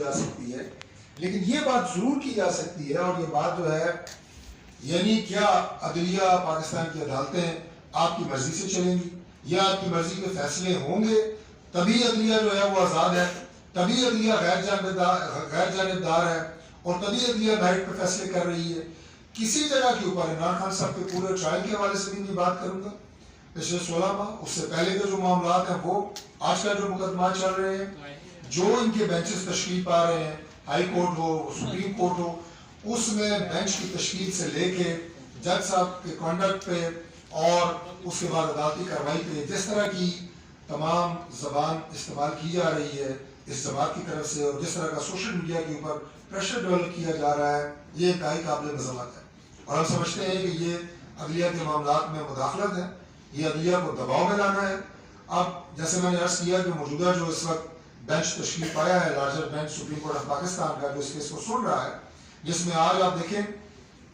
جا سکتی ہے، لیکن یہ بات ضرور کی جا سکتی ہے، اور یہ بات جو ہے یعنی کیا عدلیہ پاکستان کی عدالتیں آپ کی مرضی سے چلیں گی، یا آپ کی مرضی کے فیصلے ہوں گے تبھی عدلیہ جو ہے وہ آزاد ہے، تبھی عدلیہ غیر جانبدار ہے، اور تبھی عدلیہ میرٹ پہ فیصلے کر رہی ہے؟ کسی جگہ کے اوپر عمران خان صاحب کے پورے ٹرائل کے حوالے سے بھی میں بات کروں گا، پچھلے 16 ماہ، اس سے پہلے کے جو معاملات ہیں وہ، آج کا جو مقدمات چل رہے ہیں، جو ان کے بینچز تشکیل پا رہے ہیں، ہائی کورٹ ہو، سپریم کورٹ ہو، اس میں بینچ کی تشکیل سے لے کے جج صاحب کے کانڈکٹ پہ اور اس کے بعد عدالتی کارروائی پہ جس طرح کی تمام زبان استعمال کی جا رہی ہے اس جماعت کی طرف سے، اور جس طرح کا سوشل میڈیا کے اوپر پریشر ڈیولپ کیا جا رہا ہے، یہ انتہائی قابل مذمت ہے، اور ہم سمجھتے ہیں کہ یہ عدلیہ کے معاملات میں مداخلت ہے، یہ عدلیہ کو دباؤ میں لانا ہے۔ اب جیسے میں نے عرض کیا کہ موجودہ جو اس وقت بینچ تشکیل پایا ہے، larger bench supreme court of Pakistan کا، جو اس کیس کو سن رہا ہے، جس میں آج آپ دیکھیں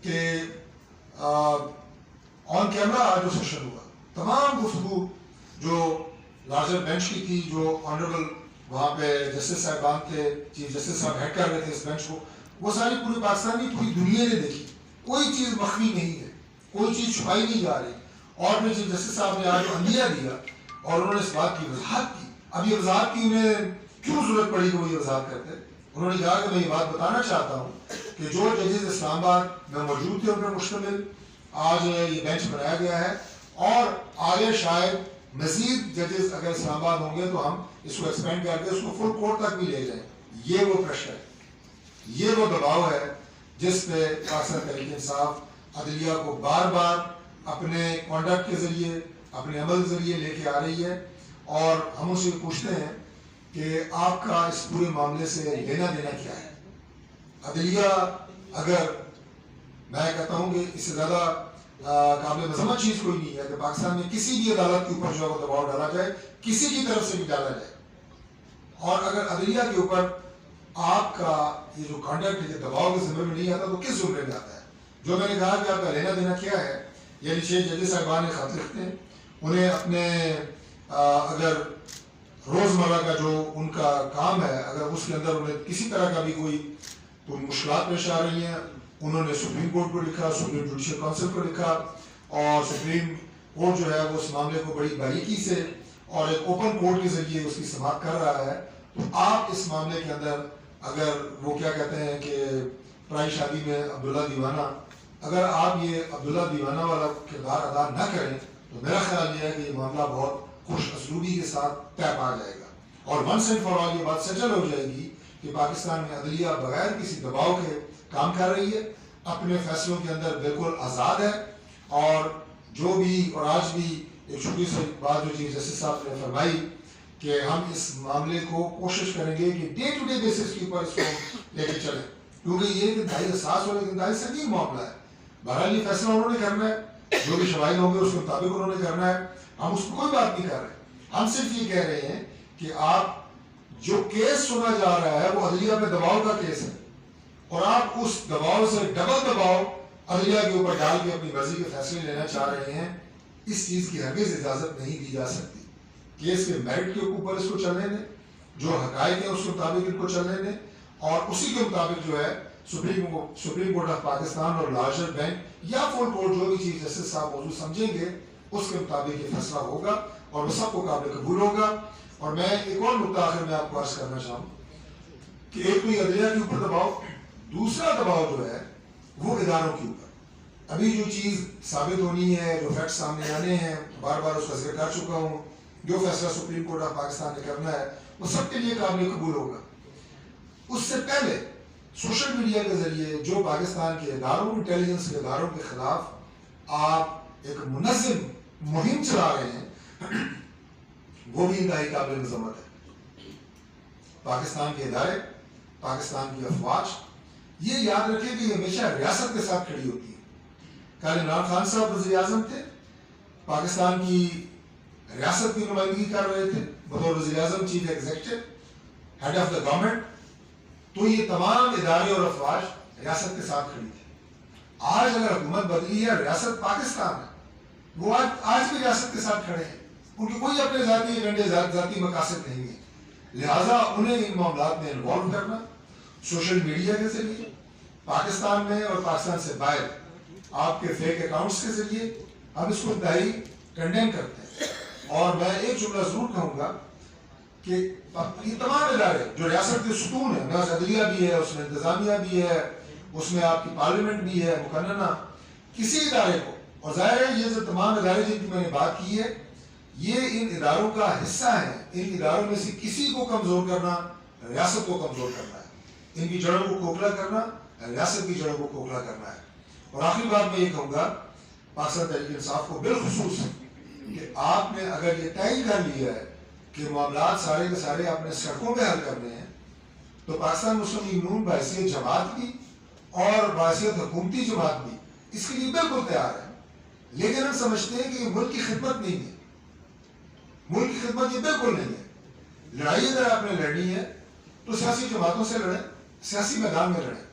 کہ آن کیمرہ آج جو سیشن ہوا، تمام گفتگو جو لارجر بینچ کی تھی، جو آنریبل وہاں پہ جسٹس صاحبان تھے، چیف جسٹس صاحب ہیڈ کر رہے تھے اس بینچ کو، وہ ساری پوری پاکستانی پوری دنیا نے دیکھی، کوئی چیز مخفی نہیں ہے، کوئی چیز چھپائی نہیں جا رہی، اور پھر چیف جسٹس صاحب نے آج جو عندیہ دیا اور انہوں نے اس بات کی وضاحت کی۔ اب یہ وضاحت کی انہیں کیوں ضرورت پڑی کہ وہ یہ وضاحت کرتے؟ انہوں نے کہا کہ میں یہ بات بتانا چاہتا ہوں کہ جو ججز اسلام آباد میں موجود تھے ان پر مشتمل آج یہ بینچ بنایا گیا ہے، اور آگے شاید مزید ججز اگر اسلام آباد ہوں گے تو ہم اس کو ایکسپینڈ کر کے اس کو فل کورٹ تک بھی لے جائیں۔ یہ وہ پریشر ہے، یہ وہ دباؤ ہے جس پہ پاکستان تحریک انصاف عدلیہ کو بار بار اپنے کانڈکٹ کے ذریعے، اپنے عمل کے ذریعے لے کے آ رہی ہے، اور ہم ان سے پوچھتے ہیں کہ آپ کا اس پورے معاملے سے لینا دینا کیا ہے؟ عدلیہ، اگر میں کہتا ہوں کہ اس سے زیادہ قابل مذمت چیز کوئی نہیں ہے کہ پاکستان میں کسی بھی عدالت کے اوپر جو ہے وہ دباؤ ڈالا جائے، کسی کی طرف سے بھی ڈالا جائے، اور اگر عدلیہ کے اوپر آپ کا یہ جو کانڈکٹ ہے دباؤ کے زمرے میں نہیں آتا تو کس زمرے میں آتا ہے؟ جو میں نے کہا کہ آپ کا لینا دینا کیا ہے، یعنی 6 ججز صاحبان نے خط لکھتے ہیں، انہیں اپنے اگر روزمرہ کا جو ان کا کام ہے، اگر اس کے اندر انہیں کسی طرح کا بھی کوئی مشکلات پیش آ رہی ہیں، انہوں نے سپریم کورٹ کو لکھا، سپریم جوڈیشل کونسل کو لکھا، اور سپریم کورٹ جو ہے وہ اس معاملے کو بڑی باریکی سے اور ایک اوپن کورٹ کے ذریعے اس کی سماعت کر رہا ہے۔ تو آپ اس معاملے کے اندر اگر وہ کیا کہتے ہیں کہ پرائی شادی میں عبداللہ دیوانہ، اگر آپ یہ عبداللہ دیوانہ والا کردار ادا نہ کریں تو میرا خیال یہ ہے کہ یہ معاملہ بہت خوش اسلوبی کے ساتھ طے پا جائے گا، اور ونس اینڈ فار آل یہ بات سیٹل ہو جائے گی کہ پاکستان میں عدلیہ بغیر کسی دباؤ کے کام کر رہی ہے، اپنے فیصلوں کے اندر بالکل آزاد ہے، اور جو بھی، اور آج بھی ایک چھوٹی سی بات جو چیف جسٹس صاحب نے فرمائی کہ ہم اس معاملے کو کوشش کریں گے کہ ڈے ٹو ڈے بیسس کے اوپر اس کو لے کے چلیں، کیونکہ یہ ایک انتہائی حساس اور ایک انتہائی سنگین معاملہ ہے۔ بہرحال یہ فیصلہ انہوں نے کرنا ہے، جو بھی شواہد ہوں گے اس کے مطابق انہوں نے کرنا ہے، ہم اس کو کوئی بات نہیں کر رہے، ہم صرف یہ کہہ رہے ہیں کہ آپ جو کیس سنا جا رہا ہے وہ عدلیہ پہ دباؤ کا کیس ہے، اور آپ اس دباؤ سے ڈبل دباؤ عدلیہ کے اوپر ڈال کے اپنی مرضی کے فیصلے لینا چاہ رہے ہیں۔ اس چیز کی ہرگز اجازت نہیں دی جا سکتی۔ کیس کے میرٹ کے اوپر اس کو چلنے دیں، جو حقائق ہیں اس کے مطابق ان کو چلنے دیں، اور اسی کے مطابق جو ہے سپریم کورٹ آف پاکستان اور لارجر بینچ یا فل کورٹ جو بھی چیف جسٹس صاحب موضوع سمجھیں گے اس کے مطابق یہ فیصلہ ہوگا، اور وہ سب کو قابل قبول ہوگا۔ اور میں ایک اور نقطہ آخر میں آپ کو عرض کرنا چاہوں کہ ایک تو یہ عدلیہ کے اوپر دباؤ، دوسرا دباؤ جو ہے وہ اداروں کے اوپر۔ ابھی جو چیز ثابت ہونی ہے، جو فیکٹ سامنے آنے ہیں، بار بار اس کا ذکر کر چکا ہوں، جو فیصلہ سپریم کورٹ آف پاکستان نے کرنا ہے وہ سب کے لیے قابل قبول ہوگا۔ اس سے پہلے سوشل میڈیا کے ذریعے جو پاکستان کے اداروں، انٹیلیجنس کے اداروں کے خلاف آپ ایک منظم مہم چلا رہے ہیں، وہ بھی انتہائی قابل مذمت ہے۔ پاکستان کے ادارے، پاکستان کی افواج، یہ یاد رکھیں کہ یہ ہمیشہ ریاست کے ساتھ کھڑی ہوتی ہے۔ کل عمران خان صاحب وزیر اعظم تھے، پاکستان کی ریاست کی نمائندگی کر رہے تھے بطور وزیر اعظم، chief executive, head of the government, تو یہ تمام ادارے اور افواج ریاست کے ساتھ کھڑی تھی۔ آج اگر حکومت بدلی ہے، ریاست پاکستان ہے، وہ آج بھی ریاست کے ساتھ کھڑے ہیں، ان کے کوئی اپنے ذاتی ایجنڈے، ذاتی مقاصد نہیں ہیں، لہٰذا انہیں ان معاملات میں انوالو کرنا سوشل میڈیا کے ذریعے پاکستان میں اور پاکستان سے باہر آپ کے فیک اکاؤنٹس کے ذریعے ہم اس کو انتہائی کنڈیم کرتے ہیں. اور میں ایک جملہ ضرور کہوں گا کہ یہ تمام ادارے جو ریاست کے ستون ہیں، میں عدلیہ بھی ہے، اس میں انتظامیہ بھی ہے، اس میں آپ کی پارلیمنٹ بھی ہے مقننہ، کسی ادارے کو، اور ظاہر ہے یہ جو تمام ادارے جن کی میں نے بات کی ہے یہ ان اداروں کا حصہ ہے. ان اداروں میں سے کسی کو کمزور کرنا ریاست کو کمزور کرنا ہے، ان کی جڑوں کو کھوکھلا کرنا ریاست کی جڑوں کو کھوکھلا کرنا ہے. اور آخری بات میں یہ کہوں گا پاکستان تحریک انصاف کو بالخصوص کہ آپ نے اگر یہ طے کر لیا ہے کہ معاملات سارے کے سارے آپ نے سڑکوں پہ حل کرنے ہیں تو پاکستان مسلم لیگ نون بحیثیت جماعت بھی اور بحیثیت حکومتی جماعت بھی اس کے لیے بالکل تیار ہے. لیکن ہم سمجھتے ہیں کہ یہ ملک کی خدمت نہیں ہے، ملک کی خدمت یہ بالکل نہیں ہے. لڑائی اگر آپ نے لڑنی ہے تو سیاسی جماعتوں سے لڑیں، سیاسی میدان میں لڑیں،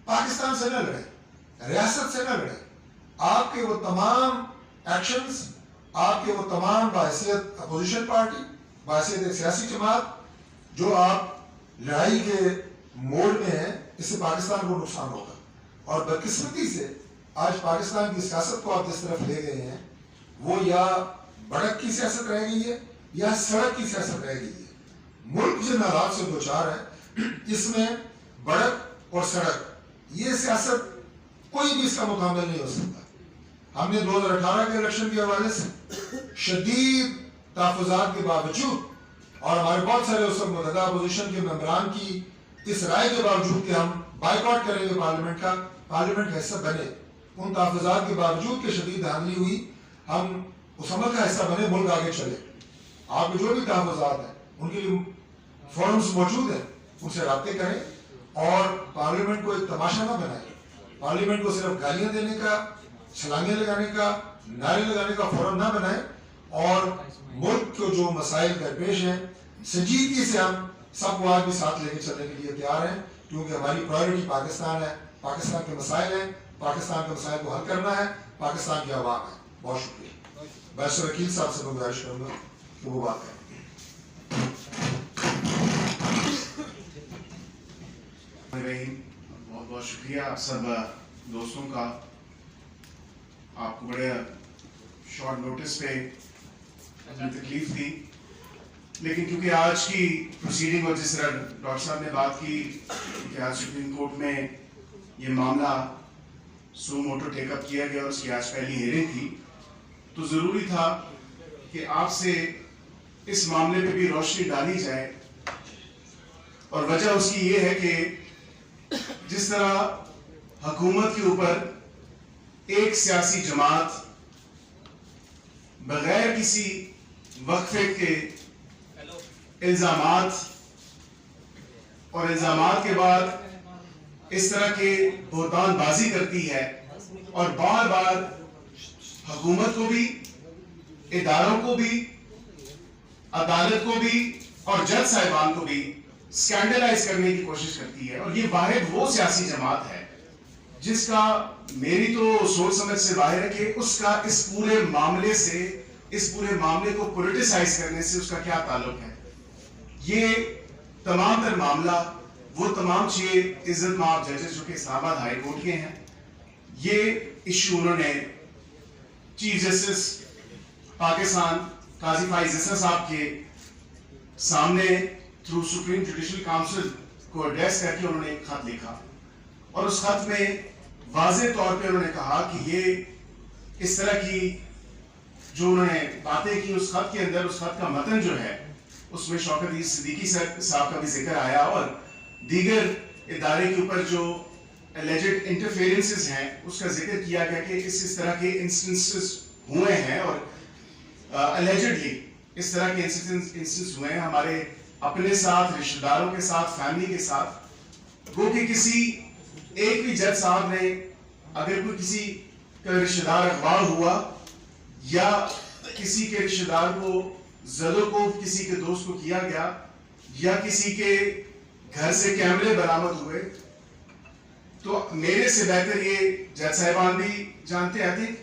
پاکستان سے نہ لڑیں، ریاست سے نہ لڑیں. آپ کے وہ تمام ایکشنز، آپ کے وہ تمام بحیثیت اپوزیشن پارٹی، بحیثیت ایک سیاسی جماعت جو آپ لڑائی کے موڈ میں ہیں، اس سے پاکستان کو نقصان ہوگا. اور بدقسمتی سے آج پاکستان کی سیاست کو آپ جس طرف لے گئے ہیں وہ یا بڑک کی سیاست رہ گئی ہے یا سڑک کی سیاست رہ گئی ہے. ملک جن حالات سے دوچار ہے اس میں بڑک اور سڑک یہ سیاست کوئی بھی اس کا مکمل نہیں ہو سکتا. ہم نے 2018 کے الیکشن کے حوالے سے شدید تحفظات کے باوجود اور ہمارے بہت سارے اس وقت متحدہ اپوزیشن کے ممبران کی اس رائے کے باوجود کہ ہم بائیکاٹ کریں گے پارلیمنٹ کا حصہ بنے، ان تحفظات کے باوجود کہ شدید دھاندلی ہوئی ہم اس عمل کا حصہ بنے، ملک آگے چلے. آپ کے جو بھی تحفظات ہیں ان کے لیے فورمز موجود ہیں، ان سے رابطے کریں اور پارلیمنٹ کو ایک تماشا نہ بنائیں. پارلیمنٹ کو صرف گالیاں دینے کا، چھلانگیں لگانے کا، نعرے لگانے کا فورم نہ بنائیں. اور ملک کو جو مسائل درپیش ہیں سنجیدگی سے ہم سب کو آج بھی ساتھ لے کے چلنے کے لیے تیار ہیں، کیونکہ ہماری پرائیورٹی پاکستان ہے، پاکستان کے مسائل ہیں، پاکستان کے مسائل کو حل کرنا ہے، پاکستان کی عوام ہے. بہت شکریہ. بیرسٹر وکیل صاحب سے گزارش کروں گا کہ وہ بات کریں. بہت بہت شکریہ آپ سب دوستوں کا. آپ کو بڑے شارٹ نوٹس پہ اپنی تکلیف تھی، لیکن کیونکہ آج کی پروسیڈنگ اور جس طرح ڈاکٹر صاحب نے بات کی کہ آج سپریم کورٹ میں یہ معاملہ سو موٹو ٹیک اپ کیا گیا اور اس کی آج پہلی ہیئرنگ تھی، تو ضروری تھا کہ آپ سے اس معاملے پہ بھی روشنی ڈالی جائے. اور وجہ اس کی یہ ہے کہ جس طرح حکومت کے اوپر ایک سیاسی جماعت بغیر کسی وقفے کے الزامات اور الزامات کے بعد اس طرح کے بہتان بازی کرتی ہے اور بار بار حکومت کو بھی، اداروں کو بھی، عدالت کو بھی اور جج صاحبان کو بھی سکینڈلائز کرنے کی کوشش کرتی ہے. اور یہ واحد وہ سیاسی جماعت ہے جس کا میری تو سوچ سمجھ سے باہر ہے کہ اس کا اس پورے معاملے سے، اس پورے معاملے کو پولیٹیسائز کرنے سے اس کا کیا تعلق ہے. یہ تمام تر معاملہ وہ تمام 6 عزت مآب ججز جو کہ اسلام آباد ہائی کورٹ کے ہیں، یہ ایشو انہوں نے چیف جسٹس پاکستان قاضی فائز عیسیٰ صاحب کے سامنے تھرو سپریم جوڈیشل کاؤنسل کو ایڈریس کر کے انہوں نے ایک خط لکھا. اور اس خط میں واضح طور پہ انہوں نے کہا کہ یہ اس طرح کی جو انہوں نے باتیں کی اس خط کے اندر، اس خط کا متن جو ہے اس میں شوکت صدیقی صاحب کا بھی ذکر آیا اور دیگر ادارے کے اوپر جو alleged interferences ہیں اس کا ذکر کیا گیا کہ اس طرح کے انسٹنسز ہوئے ہیں اور allegedly اس طرح کے انسٹنس ہوئے ہیں ہمارے اپنے ساتھ، رشتہ داروں کے ساتھ، فیملی کے ساتھ. وہ کہ کسی ایک بھی جج صاحب نے اگر کوئی کسی کا رشتہ دار اغوا ہوا یا کسی کے رشتہ دار کو زدوں کو کسی کے دوست کو کیا گیا یا کسی کے گھر سے کیمرے برآمد ہوئے، تو میرے سے بہتر یہ جج صاحبان بھی جانتے ہیں. I think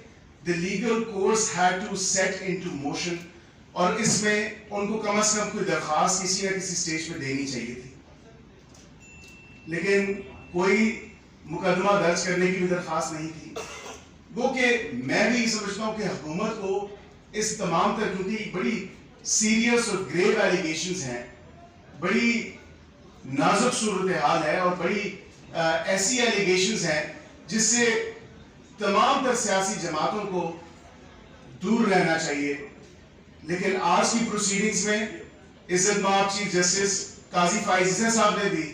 the legal course had to set into motion اور اس میں ان کو کم از کم کوئی درخواست کسی نہ کسی سٹیج پہ دینی چاہیے تھی، لیکن کوئی مقدمہ درج کرنے کی بھی درخواست نہیں تھی. وہ کہ میں بھی سمجھتا ہوں کہ حکومت کو اس تمام تر، کیونکہ بڑی سیریس اور گریو ایلیگیشنز ہیں، بڑی نازک صورتحال ہے اور بڑی ایسی ایلیگیشنز ہیں جس سے تمام تر سیاسی جماعتوں کو دور رہنا چاہیے. لیکن آج کی پروسیڈنگز میں عزت مآب چیف جسٹس قاضی فائز حسین صاحب نے بھی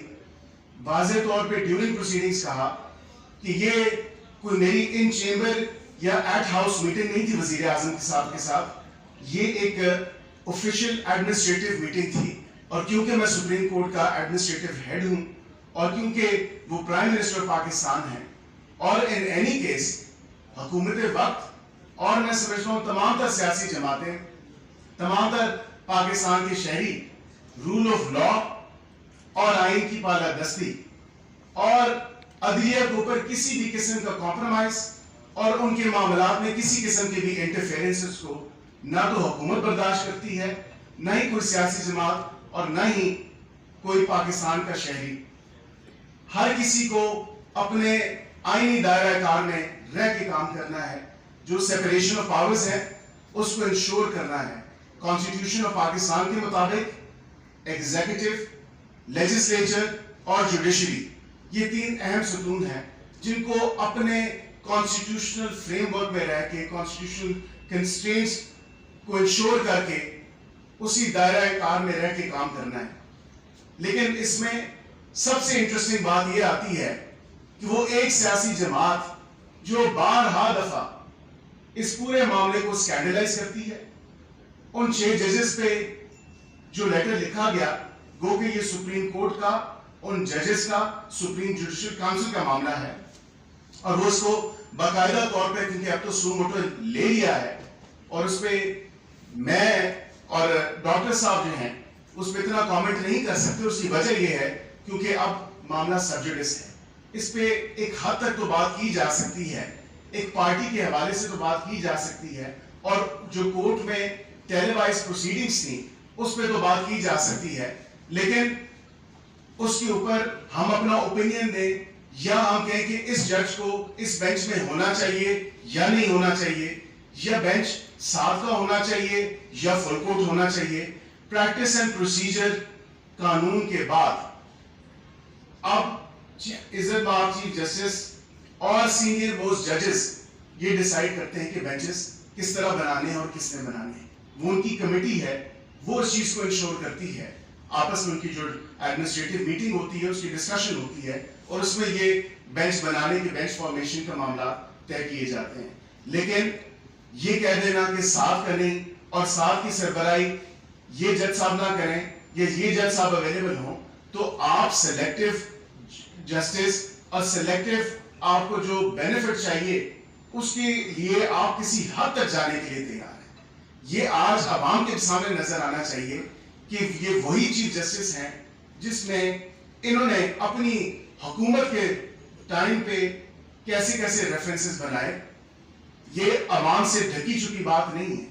واضح طور پہ ڈیورنگ پروسیڈنگز کہا کہ یہ کوئی میری ان چیمبر یا ایٹ ہاؤس میٹنگ نہیں تھی وزیر اعظم صاحب کے ساتھ، یہ ایک آفیشیل ایڈمنسٹریٹو میٹنگ تھی. اور کیونکہ میں سپریم کورٹ کا ایڈمنسٹریٹو ہیڈ ہوں اور کیونکہ وہ پرائم منسٹر پاکستان ہیں، اور ان اینی کیس حکومت وقت اور میں سمجھتا ہوں تمام تر سیاسی جماعتیں، تمام تر پاکستان کے شہری رول آف لا اور آئین کی بالادستی اور عدلیہ کے اوپر کسی بھی قسم کا کمپرومائز اور ان کے معاملات میں کسی قسم کے بھی انٹرفیرنسز کو نہ تو حکومت برداشت کرتی ہے، نہ ہی کوئی سیاسی جماعت اور نہ ہی کوئی پاکستان کا شہری. ہر کسی کو اپنے آئینی دائرہ کار میں رہ کے کام کرنا ہے. جو سیپریشن آف پاورز ہے اس کو انشور کرنا ہے. کانسٹیٹیوشن آف پاکستان کے مطابق ایگزیکٹو، لیجسلیچر اور جوڈیشری، یہ تین اہم ستون ہیں جن کو اپنے کانسٹیٹیوشنل فریم ورک میں رہ کے، کانسٹیٹیوشنل کنسٹرینٹس کو انشور کر کے اسی دائرہ کار میں رہ کے کام کرنا ہے. لیکن اس میں سب سے انٹرسٹنگ بات یہ آتی ہے کہ وہ ایک سیاسی جماعت جو بارہا دفعہ اس پورے معاملے کو سکینڈلائز کرتی ہے. ان 6 ججز پہ جو لیٹر لکھا گیا، گو کہ یہ سپریم کورٹ کا، ان ججز کا، سپریم جوڈیشل کانسل کا معاملہ ہے، اور وہ اس کو باقاعدہ طور پہ کیونکہ اب تو سو موٹو لے لیا ہے اور اس پہ میں اور ڈاکٹر صاحب جو ہیں اس پہ اتنا کامنٹ نہیں کر سکتے. اس کی وجہ یہ ہے کیونکہ اب معاملہ سبجوڈس ہے. اس پہ ایک حد تک تو بات کی جا سکتی ہے، ایک پارٹی کے حوالے سے تو بات کی جا سکتی ہے، اور جو کورٹ میں ٹیلی وائز پروسیڈنگز تھیں اس پہ تو بات کی جا سکتی ہے. لیکن اس کے اوپر ہم اپنا اوپینین دیں یا ہم کہیں کہ اس جج کو اس بینچ میں ہونا چاہیے یا نہیں ہونا چاہیے، یا بینچ 7 کا ہونا چاہیے یا فل کورٹ ہونا چاہیے. پریکٹس اینڈ پروسیجر قانون کے بعد اب عزت مآب چیف جسٹس اور سینئر موسٹ ججز یہ ڈیسائیڈ کرتے ہیں کہ بینچز کس طرح بنانے ہیں اور کس نے بنانے ہیں. وہ ان کی کمیٹی ہے، وہ اس چیز کو انشور کرتی ہے. آپس میں ان کی جو ایڈمنسٹریٹو میٹنگ ہوتی ہے اس کی ڈسکشن ہوتی ہے اور اس میں یہ بینچ بنانے کے، بینچ فارمیشن کا معاملات طے کیے جاتے ہیں. لیکن یہ کہہ دینا کہ 7 کا نہیں اور 7 کی سربراہی یہ جج صاحب نہ کریں یا یہ جج صاحب اویلیبل ہوں، تو آپ سلیکٹو جسٹس اور سلیکٹو آپ کو جو بینیفٹ چاہیے اس کے لیے آپ کسی حد تک جانے کے لیے تیار ہیں. یہ آج عوام کے سامنے نظر آنا چاہیے کہ یہ وہی چیف جسٹس ہیں جس میں انہوں نے اپنی حکومت کے ٹائم پہ کیسے کیسے ریفرنسز بنائے. یہ عوام سے ڈھکی چکی بات نہیں ہے.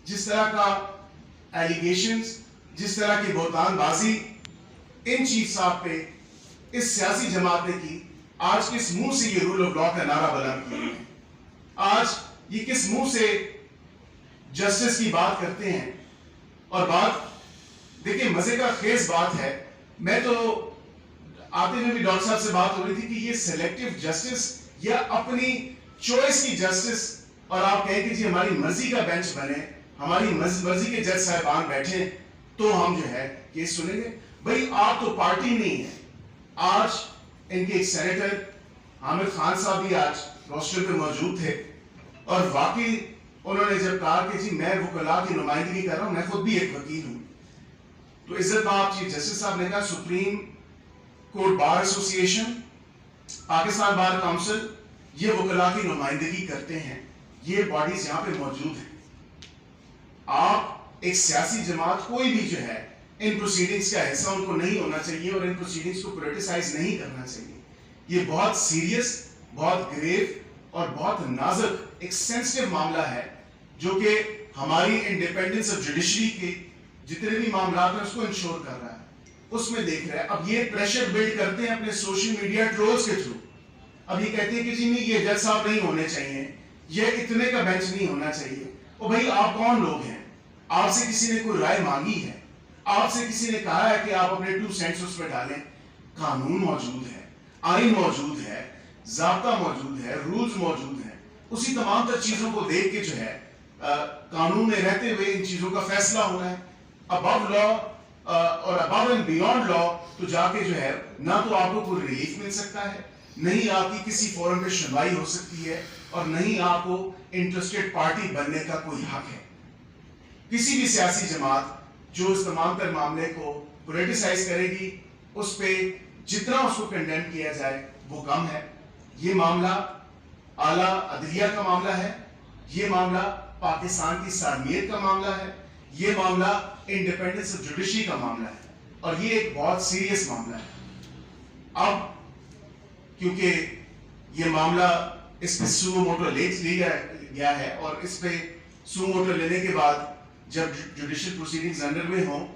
جس طرح کا ایلیگیشنز، جس طرح کی بہتان بازی ان چیف صاحب پہ اس سیاسی جماعت نے کی، آج کس منہ سے یہ رول آف لا کا نعرہ بلند کیا ہے؟ آج یہ کس منہ سے جسٹس کی بات کرتے ہیں؟ اور بات دیکھیں مزے کا خیز بات ہے، میں تو آتے میں بھی ڈاکٹر صاحب سے بات ہو رہی تھی کہ یہ سلیکٹو جسٹس یا اپنی چوائس کی جسٹس، اور آپ کہیں کہ جی ہماری مرضی کا بینچ بنے، ہماری مرضی کے جج صاحبان بیٹھے تو ہم جو ہے کیس سنیں گے. بھئی آپ تو پارٹی نہیں ہیں. آج ان کے ایک سینیٹر حامد خان صاحب بھی آج روسٹر پہ موجود تھے اور واقعی انہوں نے جب کہا کہ جی میں وکلاء کی نمائندگی کر رہا ہوں، میں خود بھی ایک وکیل ہوں، تو عزت مآب چیف جسٹس صاحب نے کہا سپریم کورٹ بار ایسوسی ایشن، پاکستان بار کاؤنسل یہ وکلاء کی نمائندگی کرتے ہیں، یہ باڈیز یہاں پہ موجود ہیں. آپ ایک سیاسی جماعت کوئی بھی جو ہے ان پروسیڈنگز کا حصہ ان کو نہیں ہونا چاہیے اور ان پروسیڈنگز کو پولیٹیسائز نہیں کرنا چاہیے. یہ بہت سیریس، بہت گریو اور بہت نازک ایک سینسٹیو معاملہ ہے جو کہ ہماری انڈیپینڈنس آف جوڈیشری کے جتنے بھی معاملات ہیں اس کو انشور کر رہا ہے, اس میں دیکھ رہا ہے. اب یہ پریشر بلڈ کرتے ہیں اپنے سوشل میڈیا ٹرولز کے تھرو. اب یہ کہتے ہیں کہ جی نہیں یہ جج صاحب نہیں ہونے چاہیے, یہ اتنے کا بینچ نہیں ہونا چاہیے. اور بھائی آپ کون لوگ ہیں؟ آپ سے کسی نے کوئی رائے مانگی ہے؟ آپ سے کسی نے کہا ہے کہ آپ اپنے 2 سینٹس اس پہ ڈالیں؟ قانون موجود ہے, آئین موجود ہے, ضابطہ موجود ہے, رولز موجود ہیں. اسی تمام تر چیزوں کو دیکھ کے جو ہے قانون میں رہتے ہوئے ان چیزوں کا فیصلہ ہونا ہے. ابو لا اور ابو اینڈ بیونڈ لا تو جا کے جو ہے نہ تو آپ کو کوئی ریلیف مل سکتا ہے, نہیں آپ کی کسی فورم پہ سنوائی ہو سکتی ہے, اور نہیں آپ کو انٹرسٹڈ پارٹی بننے کا کوئی حق ہے. کسی بھی سیاسی جماعت جو اس تمام تر معاملے کو پولیٹیسائز کرے گی, اس پہ جتنا اس کو کنڈیم کیا جائے وہ کم ہے. یہ معاملہ اعلیٰ عدلیہ کا معاملہ ہے, یہ معاملہ پاکستان کی سالمیت کا معاملہ ہے, یہ معاملہ انڈیپینڈنس آف جوڈیشری کا معاملہ ہے, اور یہ ایک بہت سیریس معاملہ ہے. اب کیونکہ یہ معاملہ اس پہ سو موٹو لے لیا گیا ہے, اور اس پہ سو موٹو لینے کے بعد جب جوڈیشل پروسیڈنگز انڈر وے ہوں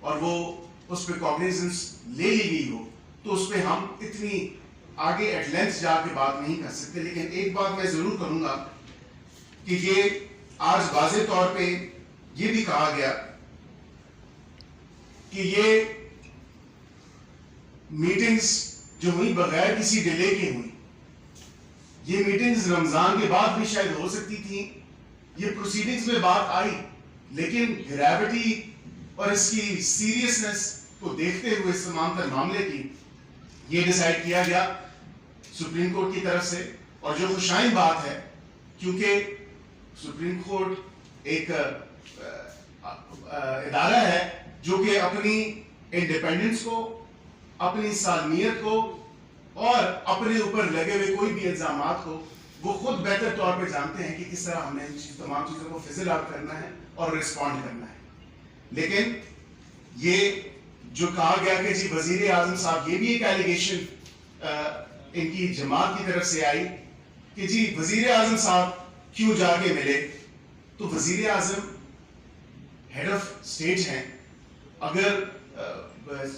اور وہ اس پہ کاگنیزنس لے لی گئی ہو, تو اس پہ ہم اتنی آگے ایٹ لینتھ جا کے بات نہیں کر سکتے. لیکن ایک بات میں ضرور کروں گا کہ یہ آج واضح طور پہ یہ بھی کہا گیا کہ یہ میٹنگز جو ہوئی بغیر کسی ڈیلے کے ہوئی, یہ میٹنگز رمضان کے بعد بھی شاید ہو سکتی تھیں. یہ پروسیڈنگز میں بات آئی, لیکن گریوٹی اور اس کی سیریسنس کو دیکھتے ہوئے اس تمام تر معاملے کی یہ ڈیسائیڈ کیا گیا سپریم کورٹ کی طرف سے. اور جو خوشائن بات ہے, کیونکہ سپریم کورٹ ایک ادارہ ہے جو کہ اپنی انڈیپینڈنس کو, اپنی سالمیت کو اور اپنے اوپر لگے ہوئے کوئی بھی الزامات کو وہ خود بہتر طور پہ جانتے ہیں کہ کس طرح ہم نے تمام چیزوں کو فزل آؤٹ کرنا ہے اور رسپونڈ کرنا ہے. لیکن یہ جو کہا گیا کہ جی وزیر اعظم صاحب, یہ بھی ایک ایلیگیشن ان کی جماعت کی طرف سے آئی کہ جی وزیر اعظم صاحب کیوں جا کے ملے. تو وزیر اعظم ہیڈ آف اسٹیٹ ہیں. اگر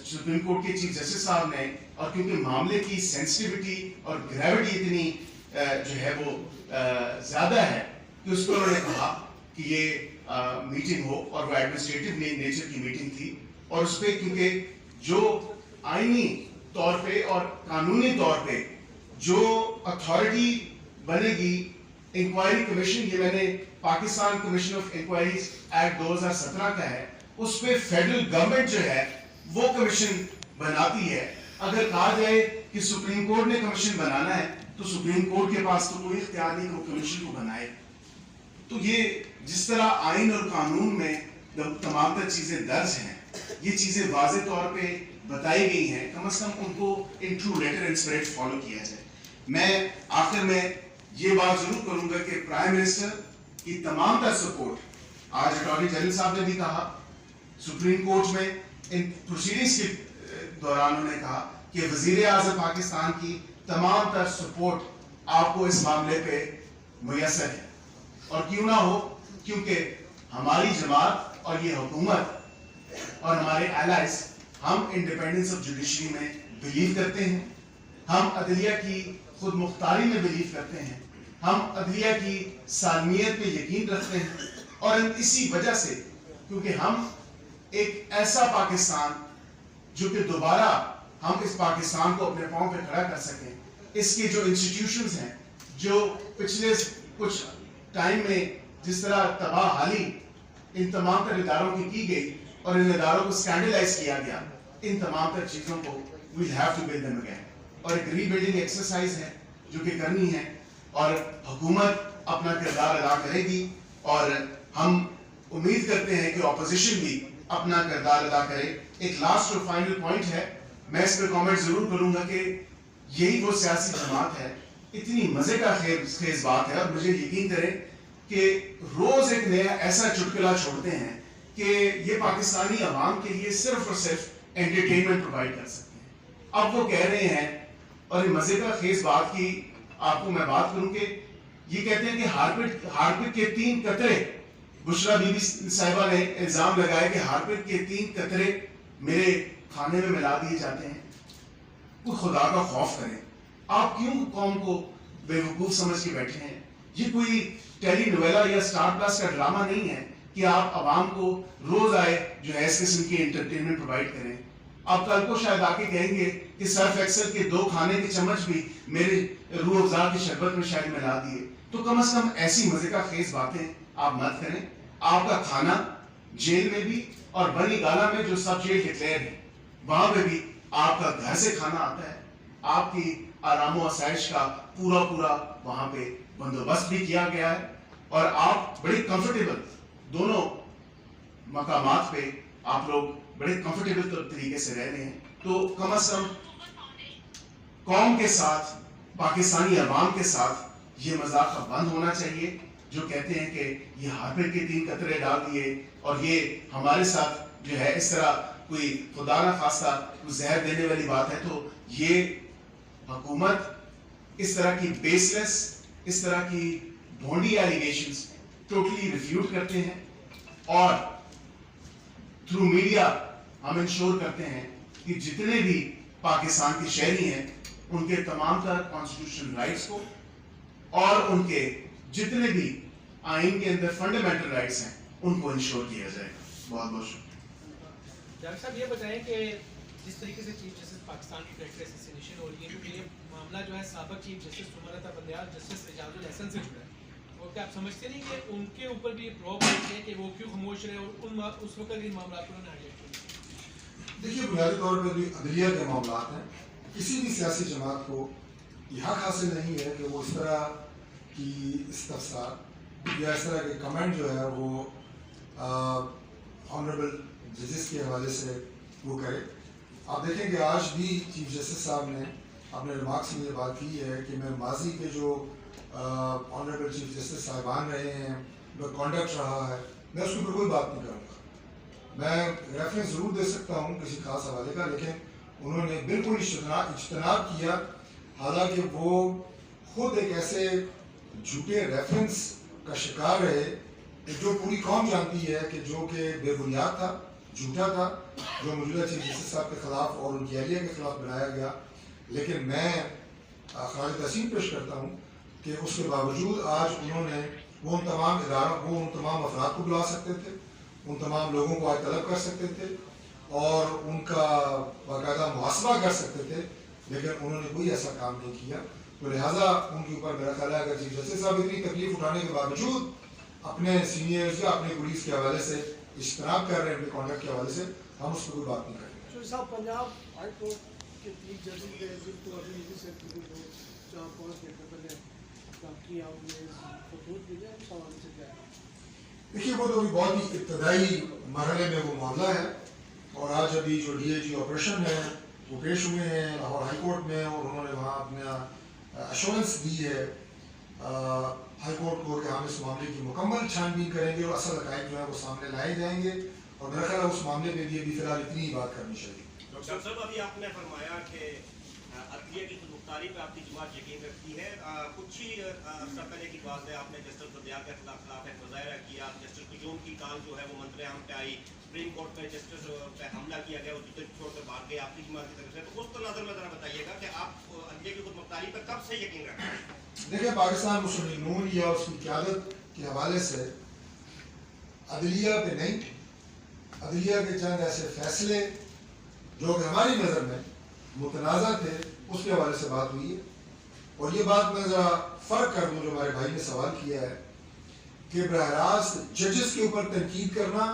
سپریم کورٹ کے چیف جسٹس صاحب نے, اور کیونکہ معاملے کی سینسٹیوٹی اور گریوٹی اتنی جو ہے وہ زیادہ ہے کہ اس کو انہوں نے کہا کہ یہ میٹنگ ہو, اور وہ ایڈمنسٹریٹو نیچر کی میٹنگ تھی, اور اس پہ کیونکہ جو آئینی طور پہ اور قانونی طور پہ جو اتھارٹی بنے گی انکوائری کمیشن, یہ میں نے Pakistan commission of inquiries act 2017 کا ہے, اس پہ فیڈرل گورنمنٹ جو ہے وہ کمیشن بناتی ہے. اگر کہا جائے کہ سپریم کورٹ نے کمیشن بنانا ہے تو سپریم کورٹ کے پاس تو کوئی اختیار نہیں کہ وہ کمیشن کو بنائے. تو یہ جس طرح آئین اور قانون میں تمام تر چیزیں درج ہیں, یہ چیزیں واضح طور پہ بتائی گئی ہیں, کم از کم ان کو in true letter and spirit follow کیا جائے. میں آخر میں یہ بات ضرور کروں گا کہ پرائم منسٹر کی تمام تر سپورٹ, آج اٹارنی جنرل صاحب نے بھی کہا, سپریم کورٹ میں ان پروسیڈنگز کے دوران انہوں نے کہا کہ وزیر اعظم پاکستان کی تمام تر سپورٹ آپ کو اس معاملے پہ میسر ہے. اور کیوں نہ ہو, کیونکہ ہماری جماعت اور یہ حکومت اور ہمارے الائز, ہم انڈیپینڈنس آف جوڈیشری میں بلیو کرتے ہیں, ہم عدلیہ کی خود مختاری میں بلیو کرتے ہیں, ہم عدلیہ کی سالمیت پہ یقین رکھتے ہیں. اور اسی وجہ سے, کیونکہ ہم ایک ایسا پاکستان جو کہ دوبارہ ہم اس پاکستان کو اپنے پاؤں پہ کھڑا کر سکیں, اس کے جو انسٹیٹیوشنز ہیں جو پچھلے کچھ ٹائم میں جس طرح تباہ حالی ان تمام تر اداروں کی گئی اور ان اداروں کو سکینڈلائز کیا گیا, ان تمام تر چیزوں کو we'll have to build them again. اور ایک ری بلڈنگ ایکسرسائز ہے جو کہ کرنی ہے, اور حکومت اپنا کردار ادا کرے گی, اور ہم امید کرتے ہیں کہ اپوزیشن بھی اپنا کردار ادا کرے. ایک لاسٹ اور فائنل پوائنٹ ہے, میں اس پہ کامنٹ ضرور کروں گا کہ یہی وہ سیاسی جماعت ہے, اتنی مزے کا خیز بات ہے, اور مجھے یقین کریں کہ روز ایک نیا ایسا چٹکلا چھوڑتے ہیں کہ یہ پاکستانی عوام کے لیے صرف اور صرف انٹرٹینمنٹ پرووائڈ کر سکتے ہیں. اب وہ کہہ رہے ہیں, اور مزے کا خیز بات کی آپ کو میں بات کروں کہ یہ کہتے ہیں کہ ہارپک کے 3 قطرے بشرا بی بی صاحبہ نے الزام لگایا کہ ہارپک کے 3 قطرے میرے کھانے میں ملا دیے جاتے ہیں. وہ خدا کا خوف کریں. آپ کیوں قوم کو بے وقوف سمجھ کے بیٹھے ہیں؟ یہ کوئی ٹیلی نویلا یا اسٹار پلس کا ڈرامہ نہیں ہے کہ آپ عوام کو روز آئے جو ہے اس قسم کی انٹرٹینمنٹ پرووائڈ کریں. آپ کل کو شاید آ کے کہیں گے کہ سرف ایکسل کے 2 کھانے کے چمچ بھی میرے روح افزا کی شربت میں شاید ملا دیے. تو کم از کم ایسی مزے کا خیز باتیں آپ مت کریں. آپ کا کھانا جیل میں بھی اور بنی گالا میں جو سب جیل ڈکلیئر ہے وہاں پہ بھی آپ کا گھر سے کھانا آتا ہے. آپ کی آرام و آسائش کا پورا وہاں پہ بندوبست بھی کیا گیا ہے اور آپ بڑے کمفرٹیبل دونوں مقامات پہ آپ لوگ بڑے کمفرٹیبل طریقے سے رہ رہے ہیں. تو کم از کم قوم کے ساتھ پاکستانی عوام کے ساتھ یہ مذاق بند ہونا چاہیے جو کہتے ہیں کہ یہ ہارپک کے 3 قطرے ڈال دیے اور یہ ہمارے ساتھ جو ہے اس طرح کوئی خدا نہ خواستہ کوئی زہر دینے والی بات ہے. تو یہ حکومت اس طرح کی بیس لیس اس طرح کی بھونڈی ایلیگیشنز ٹوٹلی ریفیوٹ کرتے ہیں اور تھرو میڈیا ہم انشور کرتے ہیں کہ جتنے بھی پاکستان کے شہری ہیں ان کے تمام تر کانسٹیٹیوشنل رائٹس کو اور ان کے جتنے بھی آئین کے اندر فنڈامنٹل رائٹس ہیں ان کو انشور کیا جائے گا. بہت بہت شکریہ. ڈاکٹر صاحب یہ بتائیں کہ جس طریقے سے چیف جسٹس پاکستان کی ڈائریکٹر اسیسینیشن ہو رہی ہے کیونکہ یہ معاملہ جو ہے سابق چیف جسٹس سمرتا بندیال جسٹس اعجاز الحسن سے جڑا ہے اور کیا آپ سمجھتے نہیں کہ ان کے اوپر بھی پرو پڑتی ہے کہ وہ کیوں خاموش رہے اور اس وقت ان معاملات کو انہوں نے ہائی لائٹ کیا؟ دیکھیے بنیادی طور پہ جو عدلیہ کے معاملات ہیں کسی بھی سیاسی جماعت کو یہ حق حاصل نہیں ہے کہ وہ اس طرح کی استفسار یا اس طرح کے کمنٹ جو ہے وہ آنریبل ججز کے حوالے سے وہ کرے. آپ دیکھیں کہ آج بھی چیف جسٹس صاحب نے اپنے ریمارکس میں یہ بات کی ہے کہ میں ماضی کے جو آنریبل چیف جسٹس صاحبان رہے ہیں جو کانڈکٹ رہا ہے میں اس کے اوپر کوئی بات نہیں کروں گا. میں ریفرنس ضرور دے سکتا ہوں کسی خاص حوالے کا لیکن انہوں نے بالکل اجتناب کیا حالانکہ وہ خود ایک ایسے جھوٹے ریفرنس کا شکار رہے کہ جو پوری قوم جانتی ہے کہ جو کہ بے بنیاد تھا جھوٹا تھا جو موجودہ چیف جسٹس صاحب کے خلاف اور ان کی اہلیہ کے خلاف بنایا گیا. لیکن میں خراج تحسین پیش کرتا ہوں کہ اس کے باوجود آج انہوں نے وہ ان تمام افراد کو بلا سکتے تھے ان تمام لوگوں کو آج طلب کر سکتے تھے اور ان کا باقاعدہ محاسبہ کر سکتے تھے لیکن انہوں نے کوئی ایسا کام نہیں کیا. تو لہٰذا ان کے اوپر میرا خیال ہے اگر چیف جسٹس صاحب اتنی تکلیف اٹھانے کے باوجود اپنے سینئرز یا اپنے پولیس کے حوالے سے اجتناب کر رہے ہیں اپنے کانڈکٹ کے حوالے سے ہم اس پہ کوئی بات نہیں کریں گے. شوری صاحب پنجاب ہائی کورٹ کے 3 ججوں کے جن کو ابھی اسی سے 4-5 گھنٹے پہلے باقی آپ نے خطوط دی ہے اس حوالے سے کیا ہے؟ دیکھیے وہ تو ابھی بہت ہی ابتدائی مرحلے میں وہ معاملہ ہے اور آج ابھی جو ڈی اے جی آپریشن ہے وہ پیش ہوئے ہیں لاہور ہائی کورٹ میں اور انہوں نے وہاں اپنا ایشورنس دی ہے ہائی کورٹ کو کہ ہم اس معاملے کی مکمل چھان بین کریں گے اور اصل حقائق جو ہے وہ سامنے لائے جائیں گے اور میرا خیال ہے اس معاملے پہ بھی ابھی فی الحال اتنی ہی بات کرنی چاہیے. ڈاکٹر صاحب ابھی آپ نے فرمایا کہ عدلیہ کی خود مختاری پہ آپ کی جماعت یقین رکھتی ہے. کچھ ہی عرصہ پہلے کی بات ہے آپ نے جسٹس بندیال کے خلاف ایک مظاہرہ کیا. جسٹس قیوم کی کال جو ہے وہ منظر عام پہ آئی. سپریم کورٹ میں جسٹس پہ حملہ کیا گیا وہ جوتے چھوڑ کر بھاگ گئے آپ کی جماعت کی طرف سے. تو اس تناظر میں ذرا بتائیے گا کہ آپ عدلیہ کی خود مختاری پہ کب سے یقین رکھتے ہیں؟ دیکھیں پاکستان مسلم لیگ نون یا اس کی قیادت کے حوالے سے عدلیہ پہ نہیں عدلیہ کے چند ایسے فیصلے جو کہ ہماری نظر میں متنازع تھے اس کے حوالے سے بات ہوئی ہے. اور یہ بات میں ذرا فرق کر دوں جو ہمارے بھائی نے سوال کیا ہے کہ براہ راست ججز کے اوپر تنقید کرنا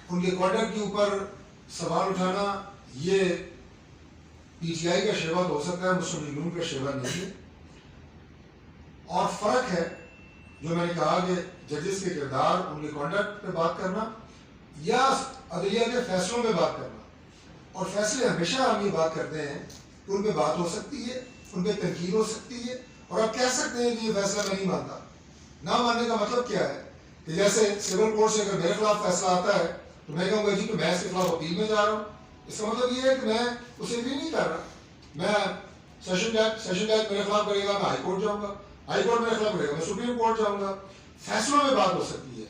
ان کے کانڈکٹ کے اوپر سوال اٹھانا یہ پی ٹی آئی کا شیوا تو ہو سکتا ہے مسلم لیگ نون کا شیوا نہیں ہے. اور فرق ہے جو میں نے کہا کہ ججز کے کردار ان کے کانڈکٹ پہ بات کرنا یا عدلیہ کے فیصلوں پہ بات کرنا. اور فیصلے ہمیشہ ہم یہ بات کرتے ہیں کہ ان پہ بات ہو سکتی ہے ان پہ تنقید ہو سکتی ہے اور آپ کہہ سکتے ہیں کہ یہ فیصلہ میں نہیں مانتا. نہ ماننے کا مطلب کیا ہے کہ جیسے سول کورٹ سے اگر میرے خلاف فیصلہ آتا ہے تو میں کہوں گا جی کہ میں اس کے خلاف اپیل میں جا رہا ہوں. اس کا مطلب یہ ہے کہ میں اسے اپیل نہیں کر رہا. میں سیشن جج میرے خلاف کرے گا میں ہائی کورٹ جاؤں گا. ہائی کورٹ میرے خلاف کرے گا میں سپریم کورٹ جاؤں گا. فیصلوں میں بات ہو سکتی ہے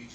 DG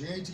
JIT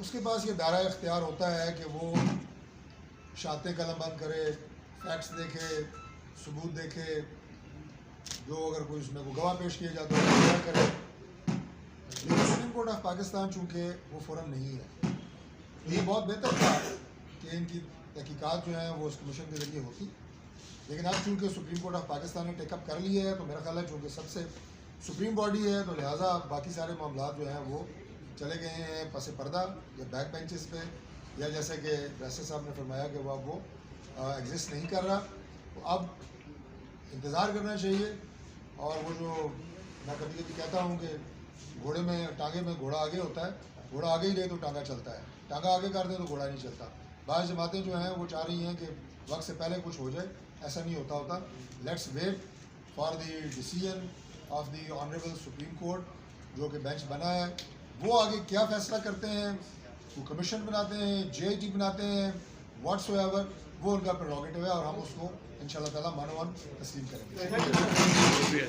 اس کے پاس یہ دائرہ اختیار ہوتا ہے کہ وہ شاطیں قلم بند کرے، فیکٹس دیکھے، ثبوت دیکھے، جو اگر کوئی اس میں کوئی گواہ پیش کیا جاتا ہے وہ کرے. لیکن سپریم کورٹ آف پاکستان چونکہ وہ فورم نہیں ہے، یہ بہت بہتر تھا کہ ان کی تحقیقات جو ہیں وہ اس کمیشن کے ذریعے ہوتی. لیکن اب چونکہ سپریم کورٹ آف پاکستان نے ٹیک اپ کر لیا ہے تو میرا خیال ہے چونکہ سب سے سپریم باڈی ہے تو لہٰذا باقی سارے معاملات جو ہیں وہ چلے گئے ہیں پس پردہ یا بیک بینچز پہ، یا جیسے کہ ریسر صاحب نے فرمایا کہ وہ اب وہ ایگزسٹ نہیں کر رہا. تو اب انتظار کرنا چاہیے. اور وہ جو میں کبھی کبھی کہتا ہوں کہ گھوڑے میں ٹانگے میں گھوڑا آگے ہوتا ہے، گھوڑا آگے ہی رہے تو ٹانگا چلتا ہے، ٹانگا آگے کر دیں تو گھوڑا نہیں چلتا. بعض جماعتیں جو ہیں وہ چاہ رہی ہیں کہ وقت سے پہلے کچھ ہو جائے، ایسا نہیں ہوتا. Let's wait for the decision of the honourable supreme court جو کہ بینچ بنا ہے. وہ آگے کیا فیصلہ کرتے ہیں، وہ کمیشن بناتے ہیں، JIT بناتے ہیں، واٹس ایور، وہ ان کا پریروگیٹو ہے اور ہم اس کو انشاءاللہ تعالیٰ مان تسلیم کریں گے.